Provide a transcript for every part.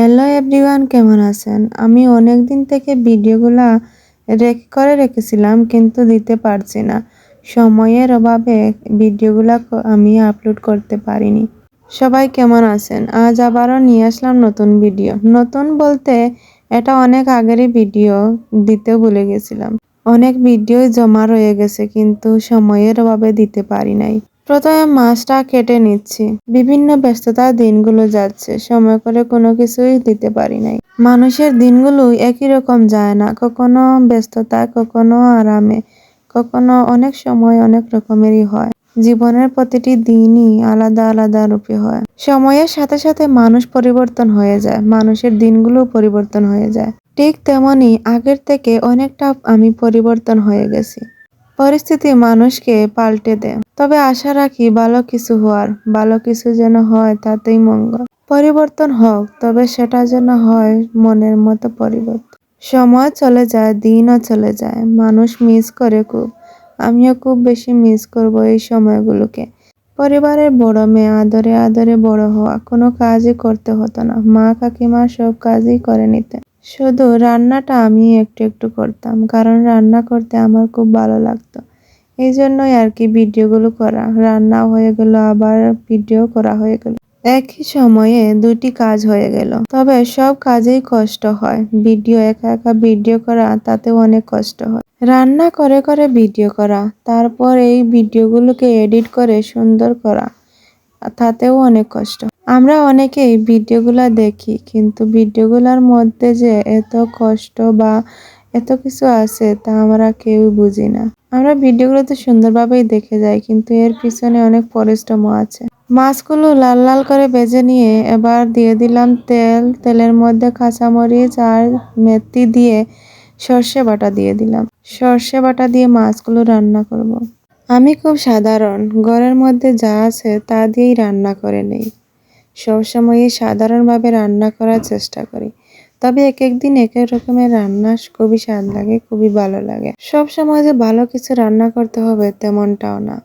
Hello everyone, কেমন আছেন? আমি অনেক দিন থেকে ভিডিওগুলা করে রেখেছিলাম কিন্তু দিতে পারছি না। সময়ের অভাবে ভিডিওগুলা আমি আপলোড করতে পারিনি। সবাই কেমন আছেন? আজ আবারও নিয়ে আসলাম নতুন ভিডিও। নতুন বলতে এটা অনেক আগেরই ভিডিও, দিতে ভুলে গেছিলাম। অনেক ভিডিও জমা রয়ে গেছে কিন্তু সময়ের অভাবে দিতে পারি নাই। প্রথমে মাছটা কেটে নিচ্ছি। বিভিন্ন ব্যস্ততার দিনগুলো যাচ্ছে, সময় করে কোনো কিছুই দিতে পারি নাই। মানুষের দিনগুলো একই রকম যায় না, কখনো ব্যস্ততা, কখনো আরামে, কখনো অনেক সময় অনেক রকমেরই হয়। জীবনের প্রতিটি দিনই আলাদা আলাদা রূপে হয়। সময়ের সাথে সাথে মানুষ পরিবর্তন হয়ে যায়, মানুষের দিনগুলো পরিবর্তন হয়ে যায়। ঠিক তেমনি আগের থেকে অনেকটা আমি পরিবর্তন হয়ে গেছি। পরিস্থিতি মানুষকে পাল্টে দেয়, তবে আশা রাখি ভালো কিছু হওয়ার, ভালো কিছু যেন হয় তাতেই মঙ্গল। পরিবর্তন হোক, তবে সেটা যেন হয় মনের মতো পরিবর্তন। সময় চলে যায়, দিনও চলে যায়, মানুষ মিস করে খুব। আমিও খুব বেশি মিস করব এই সময়গুলোকে। পরিবারের বড় মেয়ে, আদরে আদরে বড় হওয়া, কোনো কাজই করতে হতো না, মা কাকিমা সব কাজই করে নিতেন। শুধু রান্নাটা আমি একটু একটু করতাম, কারণ রান্না করতে আমার খুব ভালো লাগতো। এই জন্যই আর কি ভিডিওগুলো করা, রান্না হয়ে গেল আবার ভিডিও করা হয়ে গেল, একই সময়ে দুটি কাজ হয়ে গেল। তবে সব কাজেই কষ্ট হয়, ভিডিও একা একা ভিডিও করা তাতেও অনেক কষ্ট হয়। রান্না করে করে ভিডিও করা, তারপর এই ভিডিওগুলোকে এডিট করে সুন্দর করা, তাতেও অনেক কষ্ট। আমরা অনেকেই ভিডিওগুলা দেখি, কিন্তু ভিডিওগুলার মধ্যে যে এত কষ্ট বা এত কিছু আছে তা আমরা কেউ বুঝি না। আমরা ভিডিওগুলোতে সুন্দরভাবেই দেখে যাই, কিন্তু এর পিছনে অনেক পরিশ্রমও আছে। মাছগুলো লাল লাল করে ভেজে নিয়ে এবার দিয়ে দিলাম তেল। তেলের মধ্যে কাঁচামরিচ আর মেথি দিয়ে সর্ষে বাটা দিয়ে দিলাম। সর্ষে বাটা দিয়ে মাছগুলো রান্না করব। আমি খুব সাধারণ, ঘরের মধ্যে যা আছে তা দিয়েই রান্না করে নেই। সবসময়ই সাধারণভাবে রান্না করার চেষ্টা করি, তবে এক একদিন এক এক রকমের রান্না খুবই স্বাদ লাগে, খুবই ভালো লাগে। সব সময় যে ভালো কিছু রান্না করতে হবে তেমনটাও না।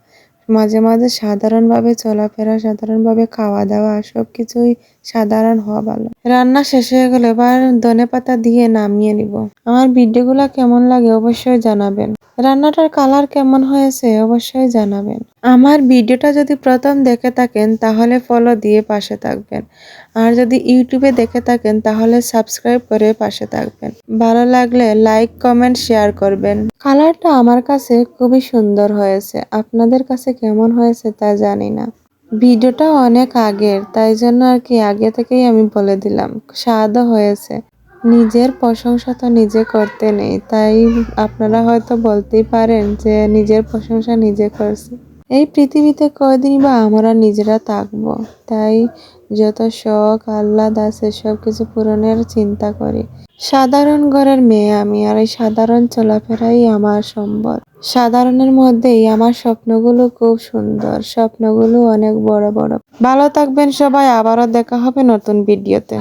মাঝে মাঝে সাধারণভাবে চলাফেরা, সাধারণভাবে খাওয়া দাওয়া, সবকিছুই সাধারণ হওয়া ভালো। রান্না শেষ হয়ে গেলে এবার ধনেপাতা দিয়ে নামিয়ে নিব। আমার ভিডিওগুলো কেমন লাগে অবশ্যই জানাবেন। রান্নাটার কালার কেমন হয়েছে অবশ্যই জানাবেন। আমার ভিডিওটা যদি প্রথম দেখে থাকেন তাহলে ফলো দিয়ে পাশে থাকবেন, আর যদি ইউটিউবে দেখে থাকেন তাহলে সাবস্ক্রাইব করে পাশে থাকবেন। ভালো লাগলে লাইক, কমেন্ট, শেয়ার করবেন। কালারটা আমার কাছে খুবই সুন্দর হয়েছে, আপনাদের কাছে কেমন হয়েছে তা জানি না। ভিডিওটা অনেক আগের, তাই জন্য আর কি আগে থেকেই আমি বলে দিলাম। স্বাদও হয়েছে। নিজের প্রশংসা তো নিজে করতে নেই, তাই আপনারা হয়তো বলতেই পারেন যে নিজের প্রশংসা নিজে করছি। এই পৃথিবীতে কয়দিনই বা আমরা নিজেরা থাকবো, তাই যত শখ আহ্লাদ আছে সব কিছু পূরণের চিন্তা করি। সাধারণ ঘরের মেয়ে আমি, আর এই সাধারণ চলাফেরাই আমার সম্বল। সাধারণের মধ্যেই আমার স্বপ্নগুলো খুব সুন্দর, স্বপ্নগুলো অনেক বড় বড়। ভালো থাকবেন সবাই, আবারও দেখা হবে নতুন ভিডিওতে।